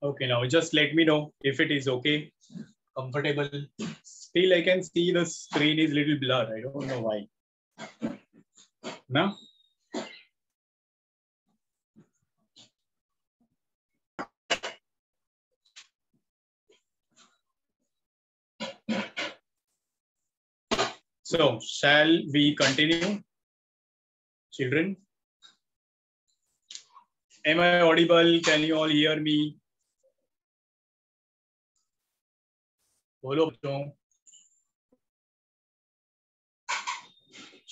Okay, now just let me know if it is okay, comfortable. Still, I can see the screen is little blur. I don't know why. No? So, shall we continue, children? Am I audible? Can you all hear me? बोलो बच्चों,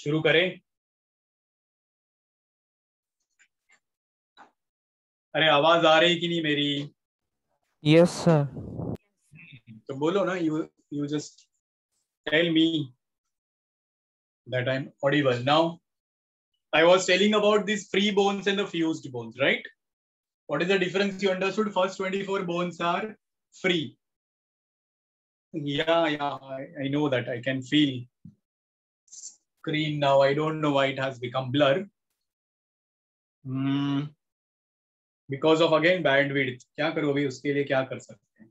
शुरू करें? अरे आवाज आ रही कि नहीं मेरी? Yes, sir. तो बोलो ना, you just tell me that I'm audible. Now, I was telling about these free bones and the fused bones, right? What is the difference? You understood? First 24 bones are free. Yeah, I know that. I can feel screen now. I don't know why it has become blur. Because of again bandwidth. क्या करो अभी उसके लिए क्या कर सकते हैं?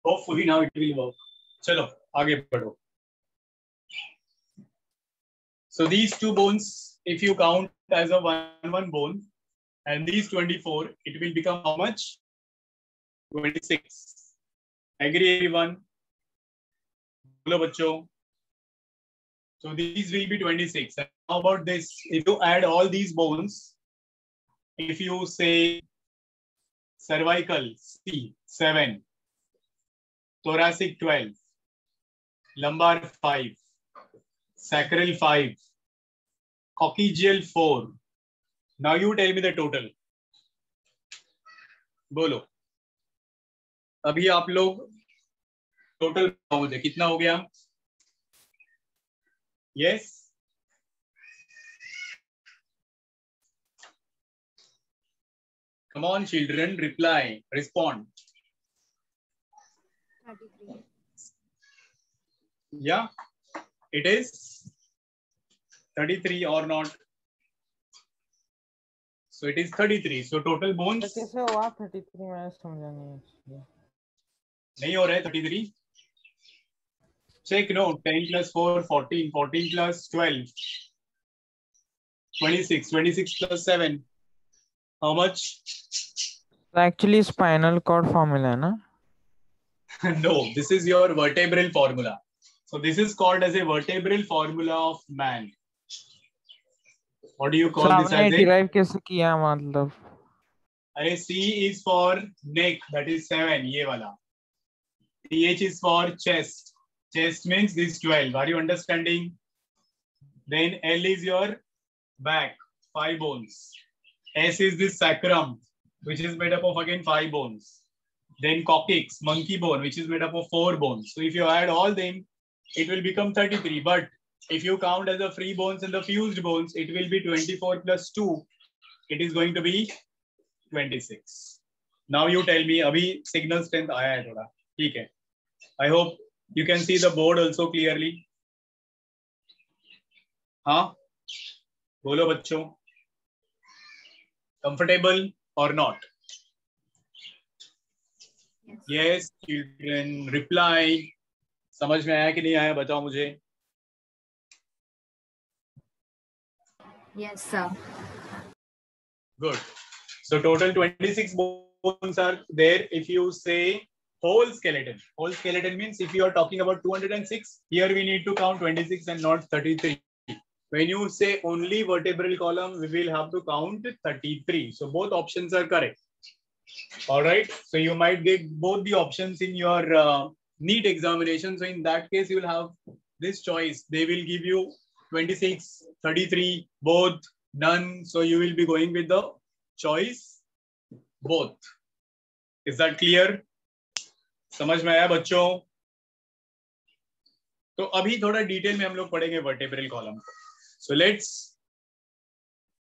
Hopefully now it will work. चलो आगे बढ़ो. So these two bones, if you count as a one bone, and these 24, it will become how much? 26. Agree everyone? Hello, bachcho. So these will be 26. And how about this? If you add all these bones, if you say cervical C 7, thoracic 12, lumbar 5, sacral 5, coccygeal 4. Now you tell me the total. बोलो. अभी आप लोग total मुझे कितना हो गया? Yes. Come on, children, reply, respond. 33. Yeah, it is 33 or not? So it is 33. So total bones. कैसे हुआ 33? मैं समझा नहीं हो रहा है 33. Check, no, 10 plus 4, 14, 14 plus 12, 26, 26 plus 7. How much? Actually spinal cord formula, na? No, this is your vertebral formula. So this is called as a vertebral formula of man. What do you call this as a? derive कैसे किया मतलब? अरे C is for neck, that is 7, ये वाला. TH is for chest. Chest means this 12. Are you understanding? Then L is your back, 5 bones. S is this sacrum, which is made up of again 5 bones. Then coccyx, monkey bone, which is made up of 4 bones. So if you add all them, it will become 33. But if you count as the free bones and the fused bones, it will be 24 plus 2. It is going to be 26. Now you tell me, अभी signal strength आया है थोड़ा, ठीक है? I hope you can see the board also clearly. हाँ, बोलो बच्चों, comfortable or not? Yes, children, reply. समझ में आया कि नहीं आया बताओ मुझे. Yes, sir. Good. So total 26 bones are there. If you say whole skeleton means if you are talking about 206, here we need to count 26 and not 33. When you say only vertebral column, we will have to count 33. So both options are correct. All right. So you might get both the options in your NEET examination. So in that case, you will have this choice. They will give you 26, 33, both, none. So you will be going with the choice both. Is that clear? समझ में आया बच्चों? तो अभी थोड़ा detail में हम लोग पढ़ेंगे vertebral column. So let's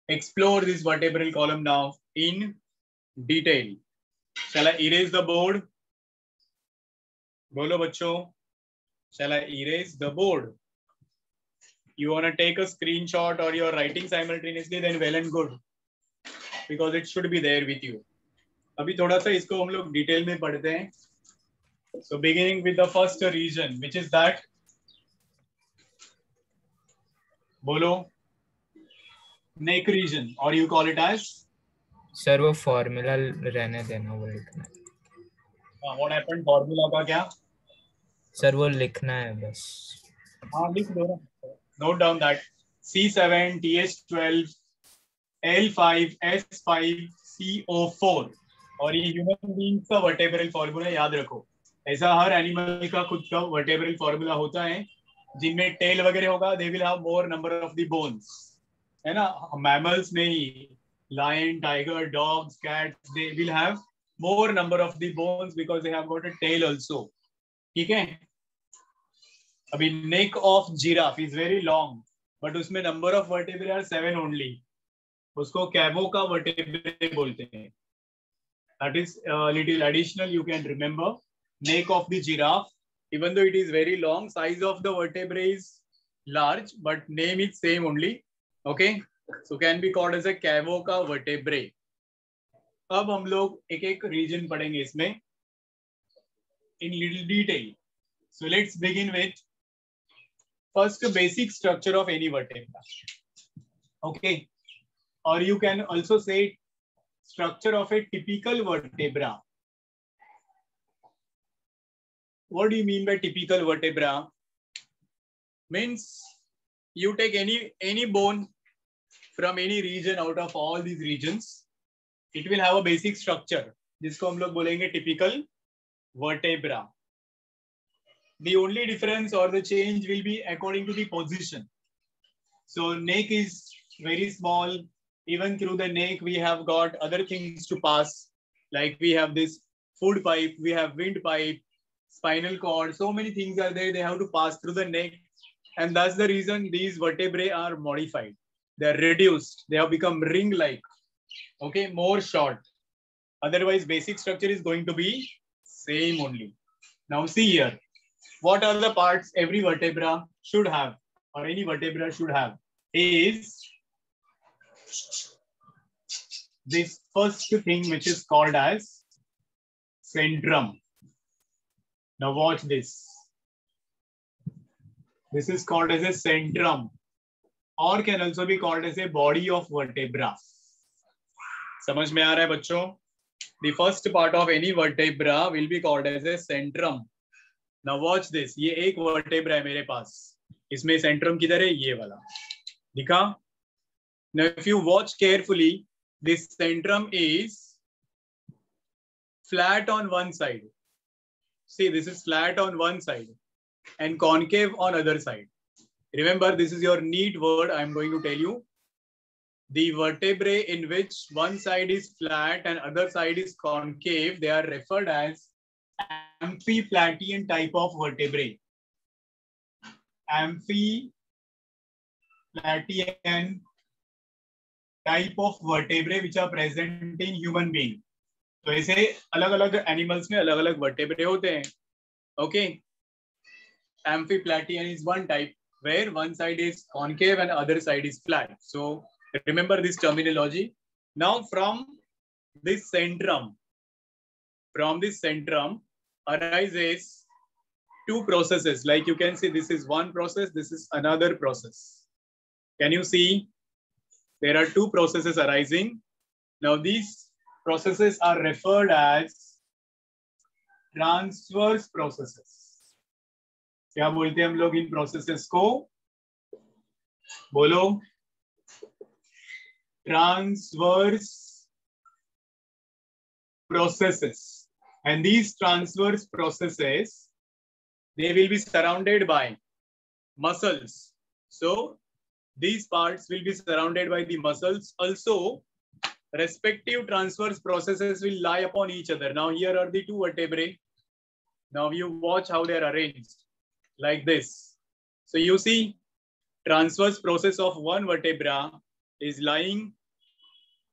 explore this vertebral column now in detail. Shall I erase the board? बोलो बच्चों. Shall I erase the board? You want to take a screenshot or you're writing simultaneously, then well and good, because it should be there with you. अभी थोड़ा सा इसको हम लोग detail में पढ़ते हैं. So beginning with the first region, which is that, बोलो, neck region, or you call it as. Sir वो फॉर्मूला रहने देना, वो लिखना है. What happened? फॉर्मूला का क्या? सर वो लिखना है बस. हाँ लिख दो ना. Note down that C7, TH12, L5, S5, CO4, और ये ह्यूमन बीइंग का वर्टेब्रल फॉर्मूला याद रखो. ऐसा हर एनिमल का खुद का वर्टेब्रल फॉर्मूला होता है. जिनमें टेल वगैरह होगा, they will have more number of the bones, है ना. मैमल्स में ही lion, tiger, dogs, cats, they will have more number of the bones because they have got a tail also. ठीक है. अभी neck of giraffe is very long, but उसमें number of vertebrae are 7 only. उसको कैवो का vertebrae बोलते हैं. That is little additional you can remember. Neck of the giraffe, even though it is very long, size of the vertebrae is large, but name is same only. Okay. So can be called as a कैवो का vertebrae. अब हम लोग एक एक reason पढ़ेंगे इसमें in little detail. So let's begin with first basic structure of any vertebra. Okay. Or you can also say structure of a typical vertebra. What do you mean by typical vertebra? Means you take any bone from any region out of all these regions, it will have a basic structure, जिसको हम लोग बोलेंगे typical vertebra. The only difference or the change will be according to the position. So neck is very small. Even through the neck, we have got other things to pass. Like we have this food pipe, we have windpipe, spinal cord. So many things are there. They have to pass through the neck, and that's the reason these vertebrae are modified. They are reduced. They have become ring-like. Okay, more short. Otherwise, basic structure is going to be same only. Now see here. What are the parts every vertebra should have, or any vertebra should have? Is this first thing which is called as centrum. Now watch this. This is called as a centrum, or can also be called as a body of vertebra. समझ में आ रहा है बच्चों? The first part of any vertebra will be called as a centrum. Now watch this. ये एक vertebra है मेरे पास. इसमें centrum किधर है? ये वाला. दिखा? Now if you watch carefully, this centrum is flat on one side. See, this is flat on one side and concave on other side. Remember, this is your neat word I am going to tell you. The vertebrae in which one side is flat and other side is concave, they are referred as amphiplatian type of vertebrae. Amphiplatian type of vertebrae which are present in human being. तो ऐसे अलग अलग animals में अलग अलग vertebrae होते हैं. Okay. Amphiplatian is one type where one side is concave and other side is flat. So remember this terminology. Now from this centrum arises two processes. Like you can see, this is one process, this is another process. Can you see? There are two processes arising. Now these processes are referred as transverse processes. क्या बोलते हैं हम लोग इन processes को? बोलो. Transverse processes. And these transverse processes, they will be surrounded by muscles. So these parts will be surrounded by the muscles. Also, respective transverse processes will lie upon each other. Now here are the two vertebrae. Now you watch how they are arranged. Like this. So you see, transverse process of one vertebra is lying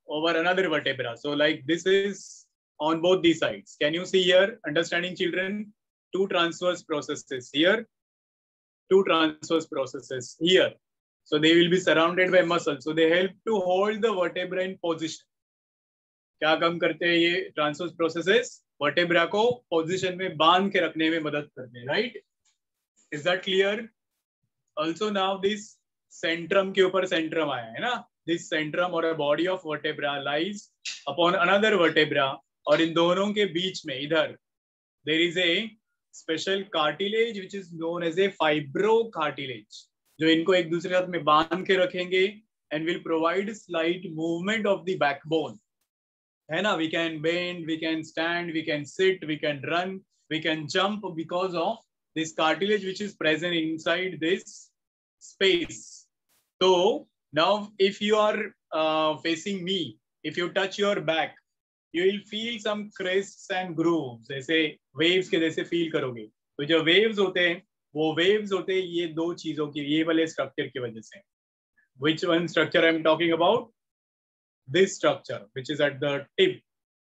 over another vertebra. So like this is on both these sides. Can you see here? Understanding, children? two transverse processes here, two transverse processes here. So they will be surrounded by muscles. So they help to hold the vertebra in position. क्या काम करते हैं ये transverse processes? Vertebra को position में बांध के रखने में मदद करते हैं, right? Is that clear? Also now this centrum के ऊपर सेंट्रम आया है ना, दिस सेंट्रम और a body of vertebra lies upon another vertebra, और इन दोनों के बीच में इधर there is a special cartilage which is known as a fibro cartilage, जो इनको एक दूसरे साथ में बांध के रखेंगे and will provide slight movement of the backbone, है ना? We can bend, we can stand, we can sit, we can run, we can jump because of this cartilage which is present inside this space. So now if you are facing me, if you touch your back, you will feel some crests and grooves, जैसे waves के जैसे feel करोगे. तो जो waves होते हैं वो waves होते हैं ये दो चीजों की, ये वाले स्ट्रक्चर की वजह से. Which one structure I am talking about? This structure which is at the tip.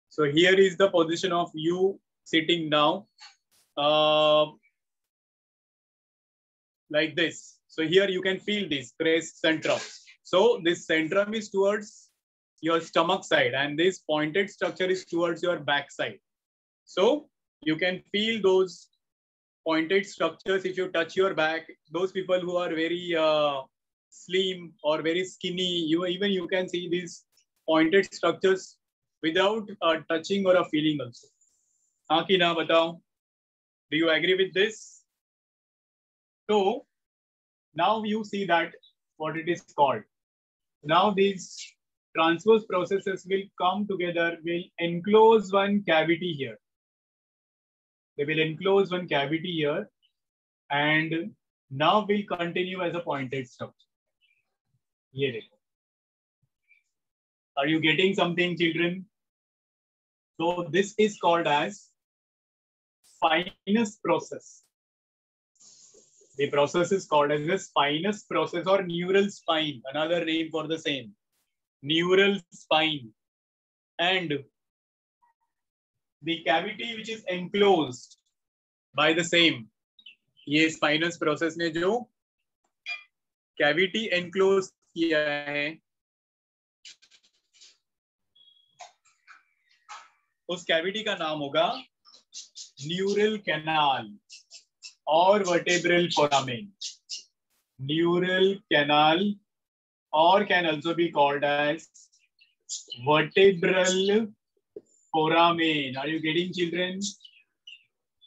So here is the position of you sitting now, like this. So here you can feel this crest centrum. So this centrum is towards your stomach side and this pointed structure is towards your back side. So you can feel those pointed structures if you touch your back. Those people who are very slim or very skinny, you can see these pointed structures without touching or a feeling also. हाँ कि ना बताओ? Do you agree with this? So now you see that what it is called. Now these transverse processes will come together, will enclose one cavity here. They will enclose one cavity here and now will continue as a pointed structure. ये देखो. Are you getting something, children? So this is called as spinous process. The process is called as the spinous process or neural spine, another name for the same. Neural spine. And the cavity which is enclosed by the same. ये spinous process ने जो cavity enclosed किया है, उस cavity का नाम होगा neural canal और vertebral foramen. Neural canal or can also be called as vertebral foramen. Are you getting, children?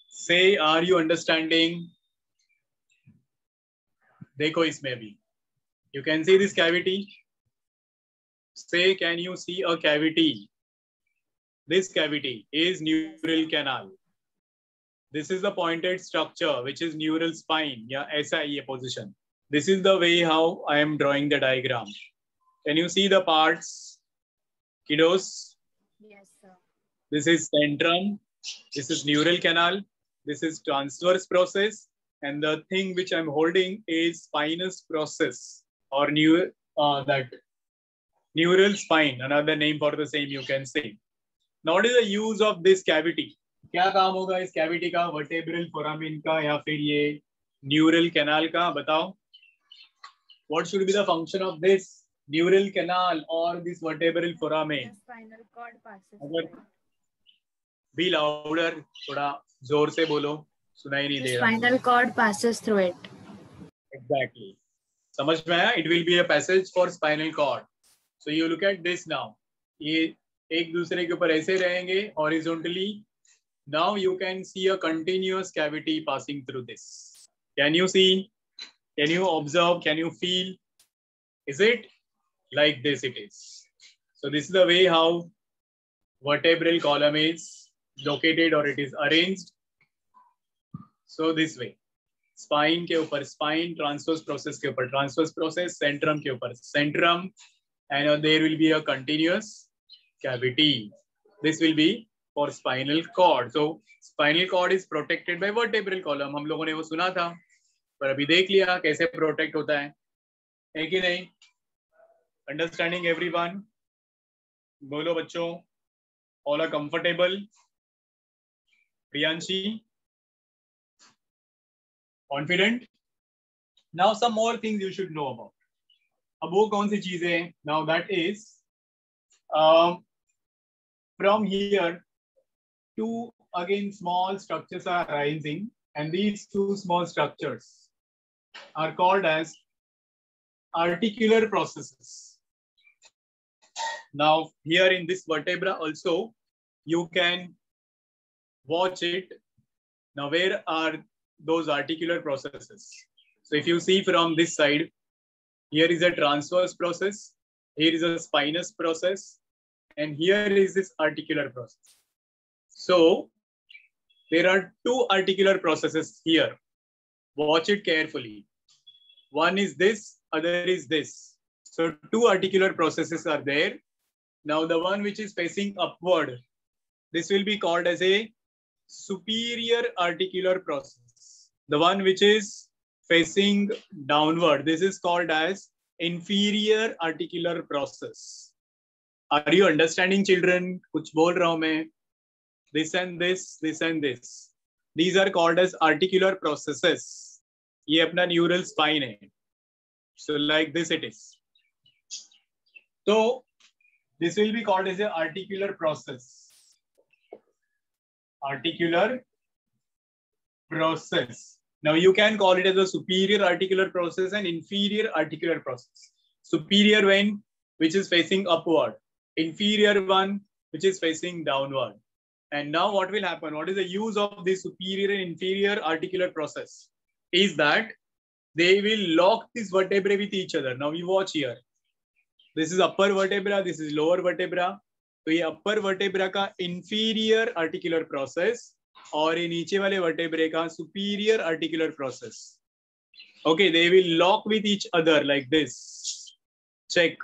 Say, are you understanding? देखो इसमें भी. You can see this cavity. Say, can you see a cavity? This cavity is neural canal. This is the pointed structure, which is neural spine. Yeah, ऐसा है ये position. This is the way how I am drawing the diagram. Can you see the parts, kiddos? Yes, sir. This is centrum. This is neural canal. This is transverse process. And the thing which I'm holding is spinous process or that neural spine. Another name for the same you can say. Now, what is the use of this cavity? क्या काम होगा इस cavity का, vertebral foramen का या फिर ये neural canal का? बताओ. What should be the function of this neural canal or this vertebral foramen? The spinal cord passes. अगर be louder, थोड़ा जोर से बोलो, सुनाई नहीं The दे रहा. spinal cord passes through it. Exactly. समझ में आया? It will be a passage for spinal cord. So you look at this now. ये एक दूसरे के ऊपर ऐसे रहेंगे horizontally. Now you can see a continuous cavity passing through this. Can you see? Can you observe? Can you feel? Is it like this? It is. So this is the way how vertebral column is located or it is arranged. So this way. Spine के ऊपर spine, transverse process के ऊपर transverse process, centrum के ऊपर centrum, and there will be a continuous cavity. This will be for spinal cord. So spinal cord is protected by vertebral column. हम लोगों ने वो सुना था, पर अभी देख लिया कैसे प्रोटेक्ट होता है कि नहीं? Understanding everyone? बोलो बच्चों. All are comfortable? Priyanshi? Confident? Now some more things you should know about. अब वो कौन सी चीजें हैं? Now that is from here two again small structures are arising, and these two small structures are called as articular processes. Now here in this vertebra also you can watch it. Now where are those articular processes? So if you see from this side, here is a transverse process, here is a spinous process, and here is this articular process. So there are two articular processes here. Watch it carefully. One is this, other is this. So two articular processes are there. Now the one which is facing upward, this will be called as a superior articular process. The one which is facing downward, this is called as inferior articular process. Are you understanding, children? Kuch bol raha hu main. This and this, this and this. These are called as articular processes. ये अपना neural spine है. So like this it is. So this will be called as a articular process. Articular process. Now you can call it as a superior articular process and inferior articular process. Superior one which is facing upward. Inferior one which is facing downward. And now what will happen? What is the use of this superior and inferior articular process? Is that they will lock this vertebrae with each other. Now you watch here. This is upper vertebra, this is lower vertebra. तो ये upper vertebra का inferior articular process और ये नीचे वाले vertebrae का superior articular process. Okay, they will lock with each other like this. Check.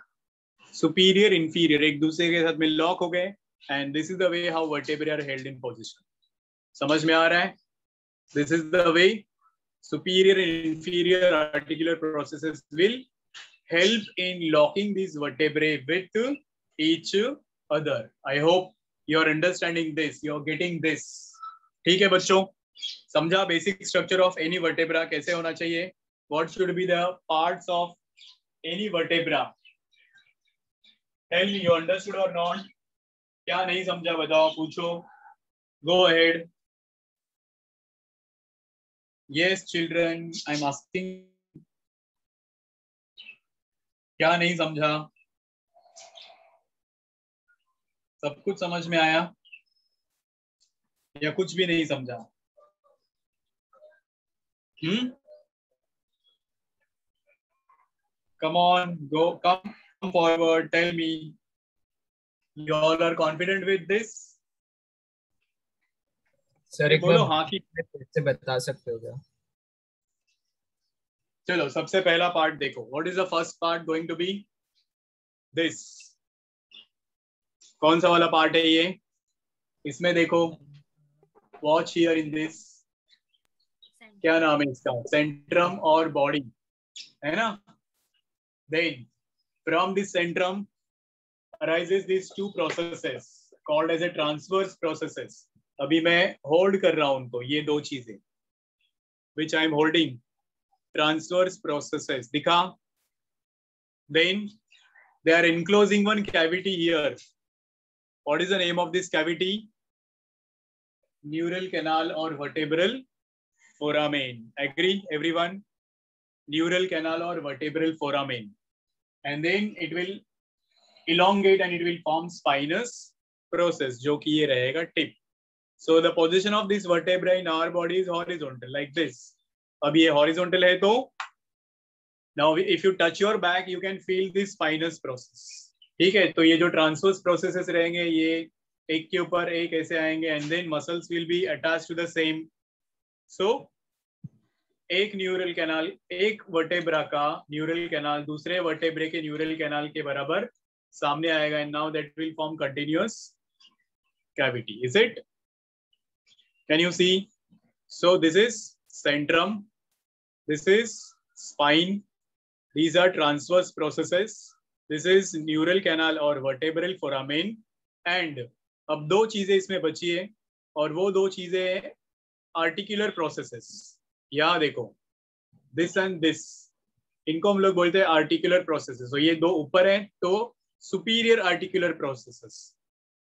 Superior, inferior एक दूसरे के साथ में lock हो गए. And this is the way how vertebrae are held in position. समझ में आ रहा है? This is the way superior and inferior articular processes will help in locking these vertebrae with each other. I hope you are understanding this. You are getting this. ठीक है बच्चों? समझा basic structure of any vertebra कैसे होना चाहिए? What should be the parts of any vertebra? Tell me, you understood or not? क्या नहीं समझा बताओ, पूछो. Go ahead. Yes, children, I'm asking. क्या नहीं समझा? सब कुछ समझ में आया या कुछ भी नहीं समझा? Come on, go, come forward. Tell me. You all are confident with this? Sir एक बोलो हाँ की. से बता सकते हो क्या? चलो सबसे पहला पार्ट देखो. What is the first part going to be? This. कौन सा वाला पार्ट है ये? इसमें देखो. Watch here in this. क्या नाम है इसका? Centrum और body. है ना? Then from this centrum arises these two processes called as a transverse processes. अभी मैं hold कर रहा हूँ उनको, ये दो चीजें which I am holding. Transverse processes. दिखा? Then they are enclosing one cavity here. What is the name of this cavity? Neural canal or vertebral foramen. Agree, everyone? Neural canal or vertebral foramen. And then it will elongate and it will form spinous process, जो कि ये रहेगा tip. So the position of this vertebra in our body is horizontal, like this. अब ये horizontal है तो now if you touch your back, you can feel this spinous process. ठीक है, तो ये जो transverse processes रहेंगे, ये एक के ऊपर एक ऐसे आएंगे, and then muscles will be attached to the same. So एक न्यूरल कैनाल, एक वर्टेब्रा का न्यूरल कैनाल दूसरे वर्टेब्रे के न्यूरल कैनाल के बराबर सामने आएगा, and now that will form continuous cavity. Is it? Can you see? So this is centrum, this is spine, these are transverse processes, this is neural canal or vertebral foramen, and अब दो चीजें इसमें बची है और वो दो चीजें articular processes. यहाँ देखो दिस एंड दिस, इनको हम लोग बोलते हैं आर्टिकुलर प्रोसेसेस। तो ये दो ऊपर है तो सुपीरियर आर्टिकुलर प्रोसेसेस,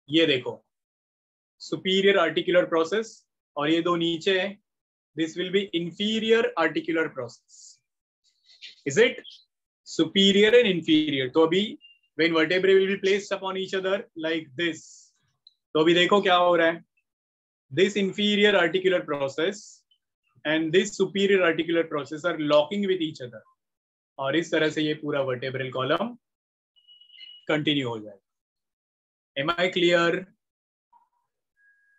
ये देखो सुपीरियर आर्टिकुलर प्रोसेस, और ये दो नीचे है, this will be inferior articular process. Is it superior and inferior? तो अभी when vertebrae will be placed upon each other like this, तो अभी देखो क्या हो रहा है, this inferior articular process and this superior articular process are locking with each other, और इस तरह से ये पूरा vertebral column कंटिन्यू हो जाएगा। Am I clear?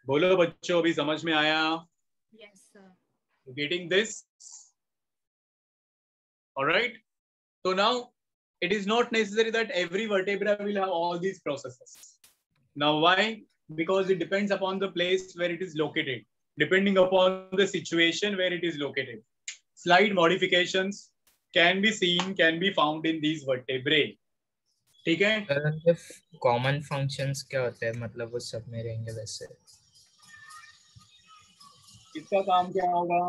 बोलो बच्चों, अभी समझ में आया? Yes, sir. Getting this? All right. So now it is not necessary that every vertebra will have all these processes. Now why? Because it depends upon the place where it is located, depending upon the situation where it is located. Slight modifications can be seen, can be found in these vertebrae. ठीक है? Common functions क्या होते हैं, मतलब वो सब में रहेंगे वैसे? इसका काम क्या होगा?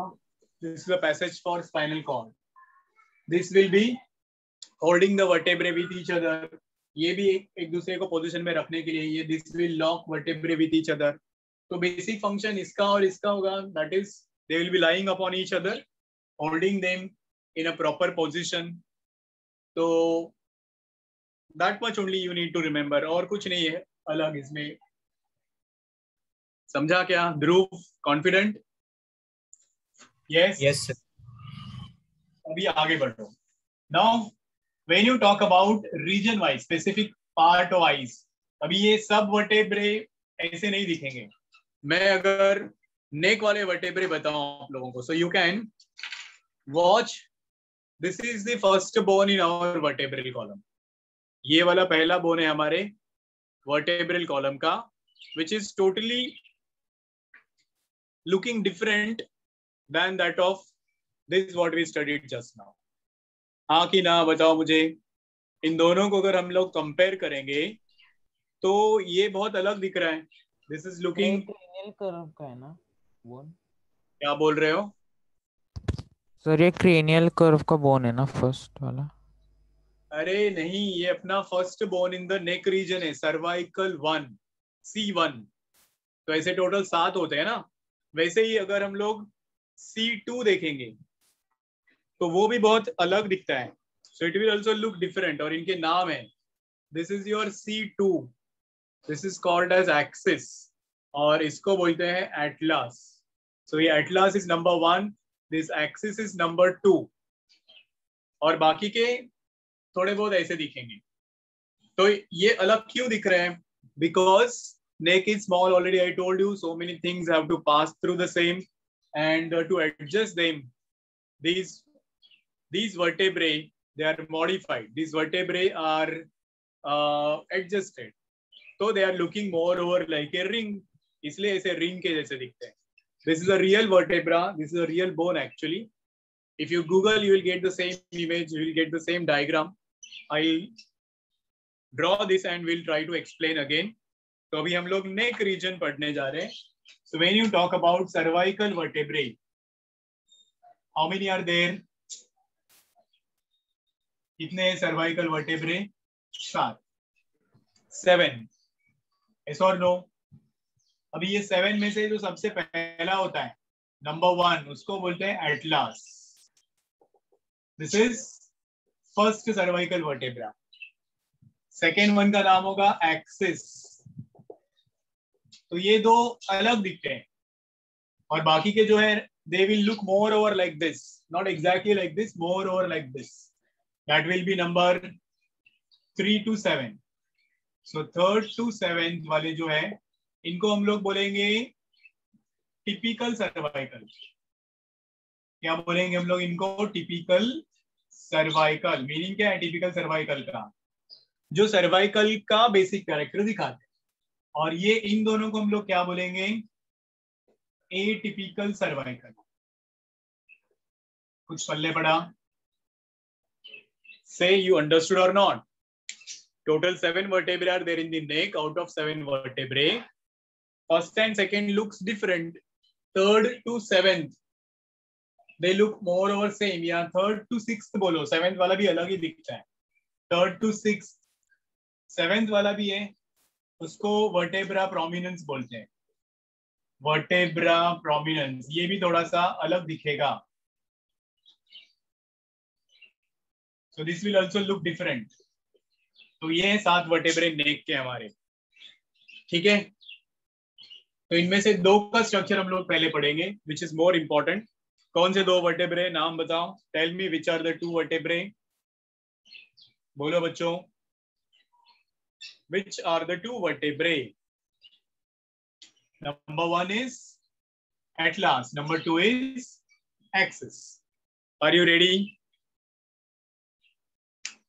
This is the passage for spinal cord. This will be holding the vertebrae with each other. ये भी एक दूसरे को पोजीशन में रखने के लिए ये this will lock vertebrae with each other. तो बेसिक फंक्शन इसका और इसका होगा, that is they will be lying upon each other, holding them in a proper position. तो that much only you need to remember, और कुछ नहीं है अलग इसमें। समझा क्या ध्रुव? कॉन्फिडेंट? Yes yes sir. अभी आगे बढ़ो। Now when you talk about region wise, specific part wise, अभी ये सब वर्टेब्रे ऐसे नहीं दिखेंगे। मैं अगर नेक वाले वर्टेब्रे बताऊं आप लोगों को, so you can watch, this is the first bone in our vertebral column. ये वाला पहला बोन है हमारे वर्टेब्रल कॉलम का, which is totally looking different than that of this what we studied just now. हाँ कि ना बताओ मुझे, इन दोनों को अगर हम लोग कंपेयर करेंगे तो ये बहुत अलग दिख रहा है। This is looking, cranial curve का है ना बोन? क्या बोल रहे हो सर ये क्रेनियल कर्व का बोन है ना फर्स्ट वाला? अरे नहीं, ये अपना first bone in the neck region है, सर्वाइकल 1 C1। तो ऐसे टोटल 7 होते हैं ना, वैसे ही अगर हम लोग C2 देखेंगे तो वो भी बहुत अलग दिखता है। So it will also look different, और इनके नाम है, this is your C2, this is called as axis, और इसको बोलते हैं एटलास। सो ये atlas is number 1, this axis is number 2, और बाकी के थोड़े बहुत ऐसे दिखेंगे। तो ये अलग क्यों दिख रहे हैं? Because neck is small, already I told you, so many things have to pass through the same, and to adjust them, these vertebrae, they are modified, these vertebrae are adjusted, so they are looking more over like a ring, इसलिए ऐसे ring के जैसे दिखते हैं। This is a real vertebra, this is a real bone actually. If you Google, you will get the same image, you will get the same diagram. I'll draw this and we'll try to explain again. तो अभी हम लोग neck region पढ़ने जा रहे हैं। So when you talk about cervical vertebrae, how many are there? कितने cervical vertebrae? 7. Yes or no? अभी ये 7 में से जो सबसे पहला होता है नंबर 1, उसको बोलते हैं atlas. This is first cervical vertebra. Second one का नाम होगा एक्सिस। तो ये दो अलग दिखते हैं, और बाकी के जो है they will look more over like this, not exactly like this, more over like this. That will be number 3 to 7। So 3rd to 7th वाले जो है इनको हम लोग बोलेंगे टिपिकल सर्वाइकल। क्या बोलेंगे हम लोग इनको? Typical cervical. मीनिंग क्या है टिपिकल सर्वाइकल का? जो सर्वाइकल का बेसिक कैरेक्टर दिखाते हैं। और ये इन दोनों को हम लोग क्या बोलेंगे? Atypical cervical. कुछ पल्ले पड़ा? Say you understood or not? Total 7 vertebrae are there in the neck. Out of 7 vertebrae, first and second looks different. 3rd to 7th, they look more over same. या third to sixth बोलो, seventh वाला भी अलग ही दिखता है. Third to sixth, seventh वाला भी है, उसको vertebra prominence बोलते हैं. Vertebra prominence, ये भी थोड़ा सा अलग दिखेगा. So this will also look different. तो ये है 7 वर्टेब्रे नेक के हमारे. ठीक है, तो इनमें से 2 का स्ट्रक्चर हम लोग पहले पढ़ेंगे, विच इज मोर इंपॉर्टेंट. कौन से 2 वर्टेब्रे, नाम बताओ. Tell me which are the 2 vertebrae. बोलो बच्चों, which are the 2 vertebrae. Number 1 is atlas, number 2 is axis. Are you ready?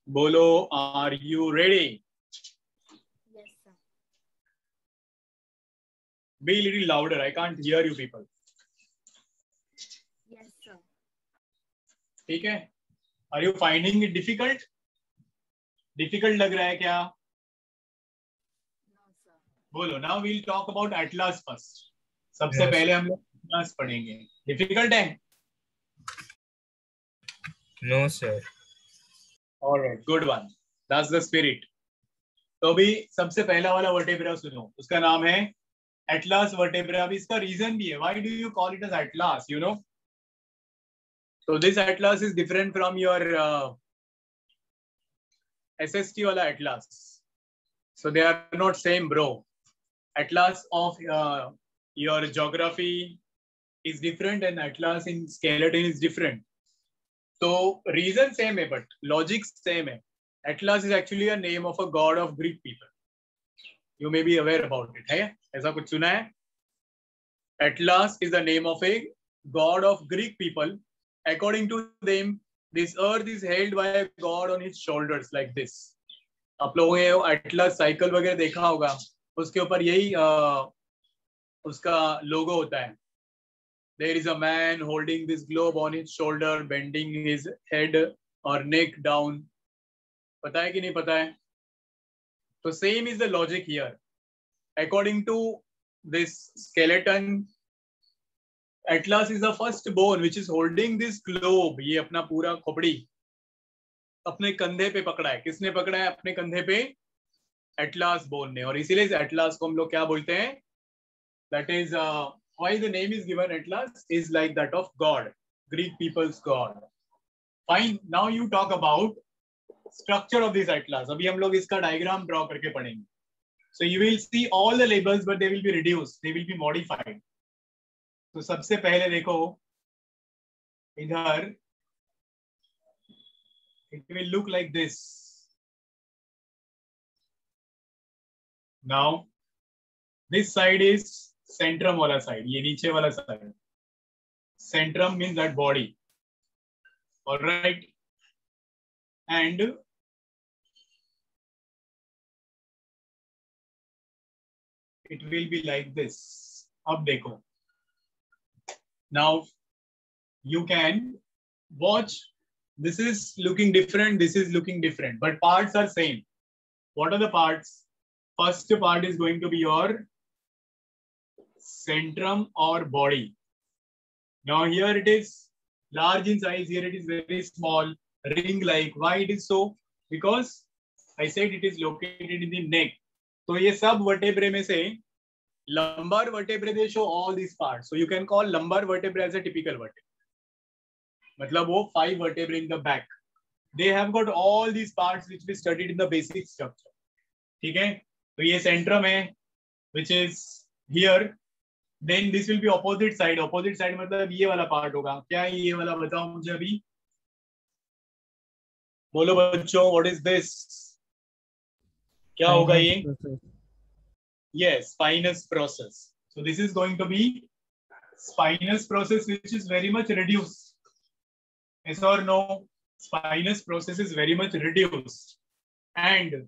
बोलो, are you ready? Yes, sir. Be a little louder, I can't hear you people. Yes, sir. ठीक है, are you finding it difficult? Difficult लग रहा है क्या? No, sir. बोलो. Now we'll talk about Atlas first. सबसे Yes. पहले हम लोग Atlas पढ़ेंगे. Difficult है? No, sir. All right, good one. That's the spirit. तो अभी सबसे पहला वाला वर्टेब्रा सुनो, उसका नाम है एटलास वर्टेब्रा. अभी इसका रीजन भी है. Why do you call it as Atlas? You know? So this Atlas is different from your SST वाला Atlas. So they are not same, bro. Atlas of your geography is different and Atlas in skeleton is different. So reason same है, but logic same है. Atlas is actually a name of a god of Greek people. You may be aware about it. है ऐसा कुछ सुना है? Atlas is the name of a god of Greek people. According to them, this earth is held by a god on his shoulders like this. आप लोगों ने Atlas cycle वगैरह देखा होगा, उसके ऊपर यही उसका लोगो होता है. There is a man holding this globe on his shoulder, bending his head or neck down. पता है कि नहीं पता है? So same is the logic here. According to this skeleton, Atlas is the first bone which is holding this globe. ये अपना पूरा खोपड़ी अपने कंधे पे पकड़ा है. किसने पकड़ा है अपने कंधे पे? Atlas bone ने. और इसीलिए इस Atlas को हम लोग क्या बोलते हैं? That is why the name is given Atlas is like that of God, Greek people's God. Fine. Now you talk about structure of this Atlas. अभी हम लोग इसका diagram draw करके पढ़ेंगे. So you will see all the labels, but they will be reduced. They will be modified. तो सबसे पहले देखो इधर, it will look like this. Now this side is centrum वाला side, ये नीचे वाला side. Centrum means that body. All right. And it will be like this. अब देखो. Now you can watch. This is looking different. This is looking different, but parts are same. What are the parts? First part is going to be your centrum or body. Now here it is large in size. Here it is very small, ring-like. Why it is so? Because I said it is located in the neck. So ये सब vertebrae में से lumbar vertebrae they show all these parts. So you can call lumbar vertebrae as a typical vertebrae. मतलब वो 5 vertebrae in the back. They have got all these parts which we studied in the basic structure. ठीक है? तो ये centrum है, which is here. Then this will be opposite side. Opposite side मतलब ये वाला part होगा. क्या है ये वाला बताओ मुझे अभी. बोलो बच्चों, what is this? क्या होगा ये? Yes, spinous process. So this is going to be spinous process, which is very much reduced. Yes or no? Spinous process is very much reduced. And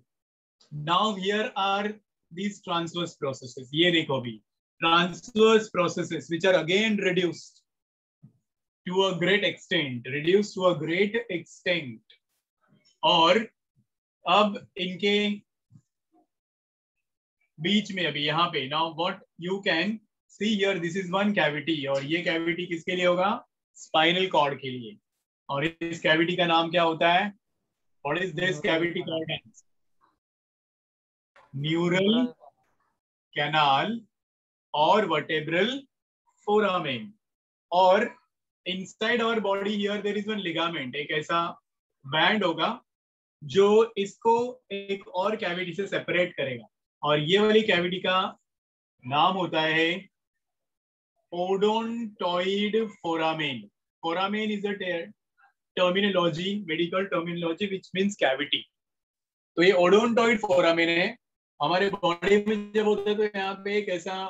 now here are these transverse processes. ये देखो भी. Transverse processes, which are again reduced to a great extent. Reduced to a great extent. और अब इनके बीच में अभी यहाँ पे now what you can see here, this is one cavity और ये cavity किसके लिए होगा? स्पाइनल कॉर्ड के लिए। और इस कैविटी का नाम क्या होता है? What is this cavity called as? Neural canal और वर्टेब्रल फोरामेन। और inside our body here there is one ligament, एक ऐसा बैंड होगा जो इसको एक और कैविटी से सेपरेट करेगा, और ये वाली कैविटी का नाम होता है odontoid foramen. Foramen is a terminology, medical terminology which means cavity. तो ये ओडोंटॉइड फोरामेन है। हमारे बॉडी में जब होता है तो यहाँ पे एक ऐसा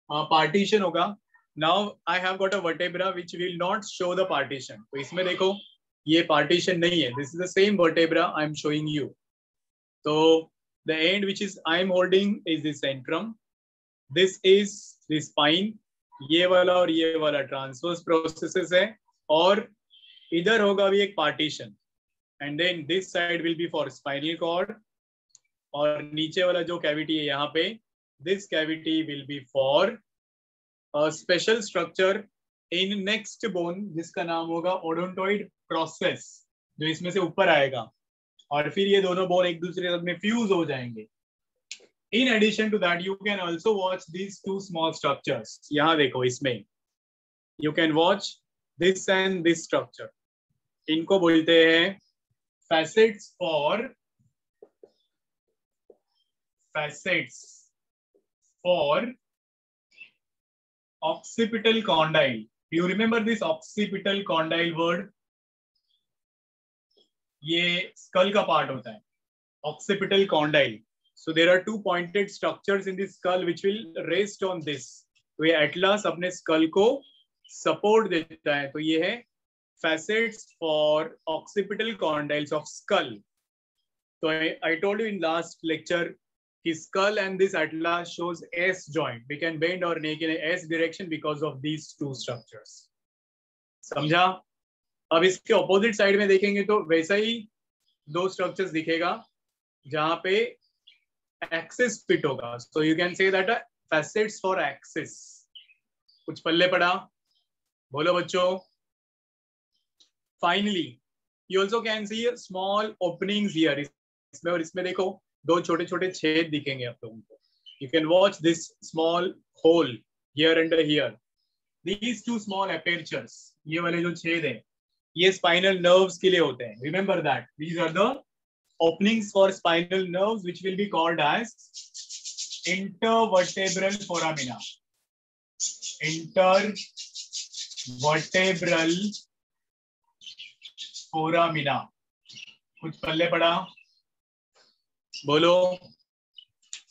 पार्टीशन होगा। Now I have got a vertebra which will not show the partition. तो इसमें देखो ये पार्टीशन नहीं है, this is the same vertebra I am showing you. तो the end which is I am holding is the centrum, this is the spine, ये वाला और ये वाला ट्रांसवर्स प्रोसेसेस है, और इधर होगा भी एक partition, and then this side will be for spinal cord, और नीचे वाला जो कैविटी है यहाँ पे, this cavity will be for special structure in next bone जिसका नाम होगा ओडोंटॉइड प्रोसेस, जो इसमें से ऊपर आएगा, और फिर ये दोनों बोन एक दूसरे के साथ में फ्यूज हो जाएंगे। In addition to that, you can also watch these two small structures. यहाँ देखो इसमें you can watch this and this structure. इनको बोलते हैं facets for occipital condyle. Do you remember this occipital condyle word? ये skull का part होता है, occipital condyle. So there are two pointed structures in the skull which will rest on this. तो ये Atlas अपने स्कल को support देता है। तो ये है facets for occipital condyles of skull. So I told you in last lecture his skull and this atlas shows S joint. We can bend our neck in a S direction because of these two structures. समझा? अब इसके opposite side में देखेंगे तो वैसा ही दो structures दिखेगा जहां पे एक्सिस फिट होगा। So you can say that facets for axis. कुछ पल्ले पड़ा? बोलो बच्चों। Finally, you also can see small openings here. इसमें और इसमें देखो दो छोटे छोटे छेद दिखेंगे आप लोगों को। You can watch this small hole here and here. These two small apertures, ये वाले जो छेद हैं, ये spinal nerves के लिए होते हैं। Remember that. These are the openings for spinal nerves which will be called as intervertebral foramina. Intervertebral foramina. कुछ पल्ले पड़ा? बोलो।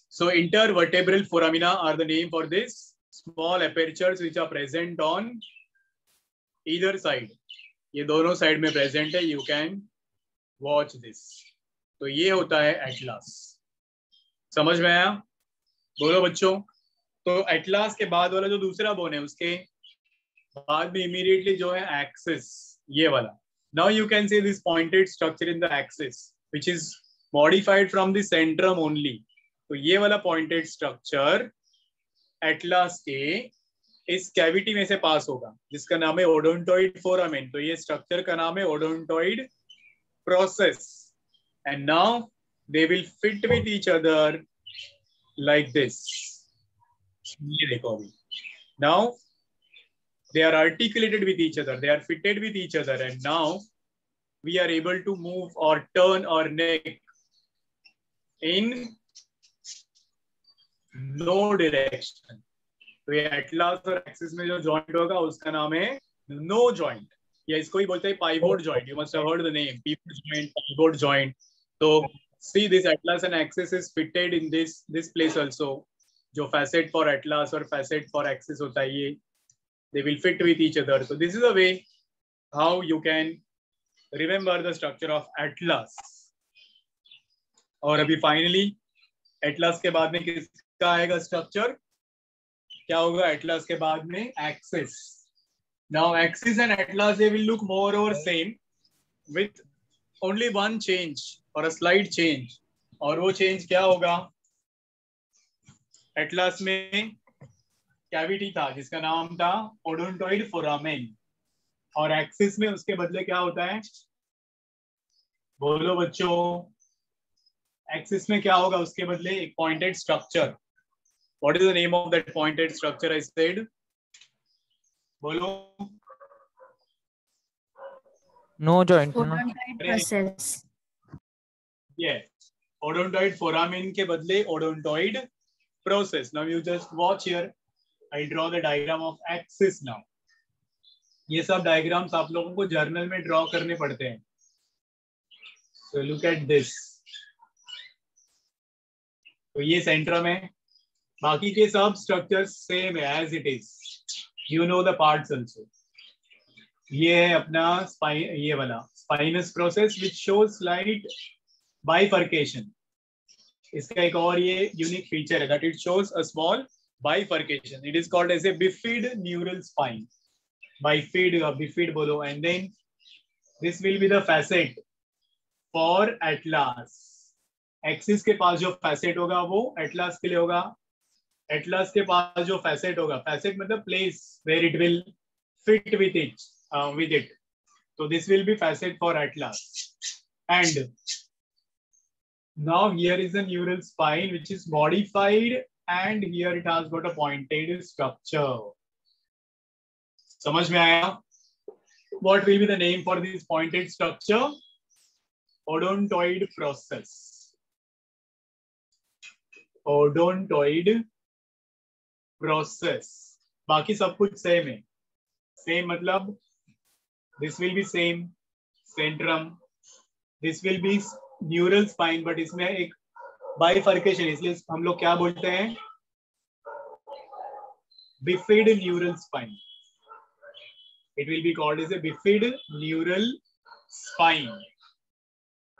So intervertebral foramina are the name for this small apertures which are present on either side. ये दोनों side में present है। You can watch this. तो ये होता है एटलस। समझ में आया? बोलो बच्चों। तो एटलस के बाद वाला जो दूसरा बोन है उसके बाद में इमीडिएटली जो है एक्सिस, ये वाला। Now you can see this pointed structure in the axis which is modified from the centrum only. तो ये वाला pointed structure एटलस के इस कैविटी में से पास होगा जिसका नाम है ओडोंटॉइड फोरामेन। तो ये स्ट्रक्चर का नाम है odontoid process. And now they will fit with each other like this. ये देखो अभी। Now they are articulated with each other. They are fitted with each other. And now we are able to move or turn our neck in no direction. तो ये Atlas और axis में जो joint होगा उसका नाम है नो जॉइंट, या इसको ही बोलते हैं pivot joint. You must have heard the name pivot joint, pivot joint. तो see this atlas and axis is fitted in this place also. जो facet for atlas और facet for axis होता है ये they will fit with each other. So this is a way how you can remember the structure of atlas. और अभी finally atlas के बाद में किसका आएगा structure? क्या होगा atlas के बाद में? axis. Now axis and atlas they will look more or same with only one change or a slight change. और वो change क्या होगा? एटलस में कैविटी था जिसका नाम था ओडोंटॉइड फोरामेन. और एक्सिस में उसके बदले क्या होता है, बोलो बच्चों, एक्सिस में क्या होगा उसके बदले, एक pointed structure. What is the name of that pointed structure I said, बोलो. नो जॉइंट ना. Odontoid process. Yes, odontoid foramen के बदले odontoid process. Now you just watch here. I draw the diagram of axis now. ये सब diagrams आप लोगों को journal में ड्रॉ करने पड़ते हैं. So look at this. तो ये सेंट्रम है, बाकी के सब स्ट्रक्चर्स सेम है as it is. You know the parts also. ये है अपना स्पाइन, ये वाला spinous process which shows slight bifurcation. इसका एक और ये यूनिक फीचर है that it shows a small bifurcation. It is called as a bifid neural spine. Bifid बोलो. And then this will be the facet for atlas. Axis के पास जो facet होगा वो एटलास के लिए होगा. एटलास के पास जो फैसेट होगा, फैसेट मतलब place where it will fit with it. So this will be facet for atlas. And now here is the neural spine which is modified, and here it has got a pointed structure. समझ में आया? What will be the name for this pointed structure? Odontoid process. Odontoid process. बाकी सब कुछ same है. Same मतलब this will be same centrum, this will be neural spine, but इसमें एक bifurcation, इसलिए हम लोग क्या बोलते हैं, bifid neural spine. It will be called as a bifid neural spine.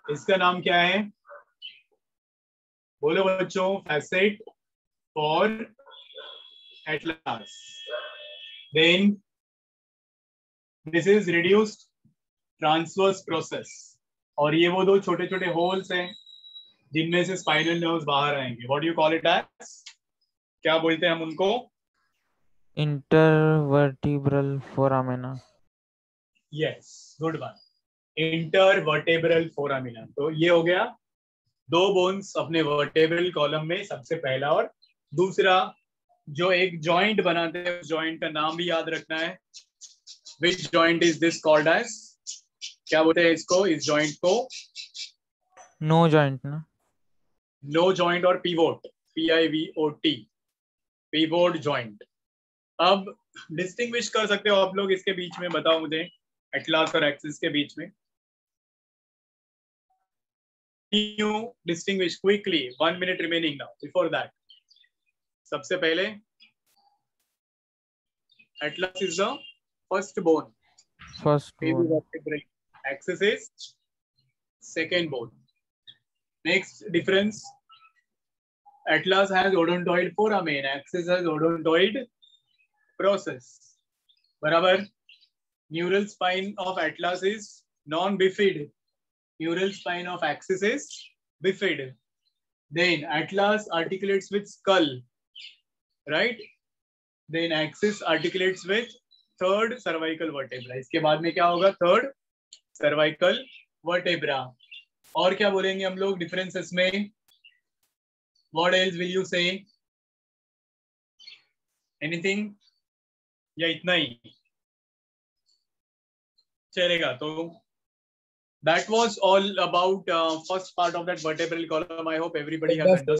इसका नाम क्या है, बोलो बच्चों, facet for atlas. Then this is reduced transverse process. और ये वो दो छोटे छोटे होल्स हैं जिनमें से स्पाइनल नर्व्स बाहर आएंगे. What do you call it as, क्या बोलते हैं हम उनको? Intervertebral foramina. Yes, good one, intervertebral foramina. तो ये हो गया दो बोन्स अपने वर्टेब्रल कॉलम में, सबसे पहला. और दूसरा जो एक जॉइंट बनाते हैं, उस जॉइंट का नाम भी याद रखना है. Which joint is this called as? क्या बोलते हैं इसको, इस जॉइंट को? नो जॉइंट ना. नो जॉइंट और पिवोट, PIVOT, पिवोट जॉइंट. अब डिस्टिंग्विश कर सकते हो आप लोग इसके बीच में, बताओ मुझे, एटलास और एक्सिस के बीच में. You distinguish quickly, 1 minute remaining now. Before that, सबसे पहले atlas is the first bone. First Vertebrae. Axis is second bone. Next difference, atlas has odontoid foramen, axis has odontoid process. बराबर. Neural spine of atlas is non-bifid. Neural spine of axis is bifid. Then atlas articulates with skull, right? Then axis articulates with third cervical vertebra. इसके बाद में क्या होगा, third cervical vertebra. और क्या बोलेंगे हम लोग डिफरेंसेस में? व्हाट एल्स विल यू से? एनीथिंग, या इतना ही चलेगा? तो that was all about first part of that vertebral column. I hope everybody has understood.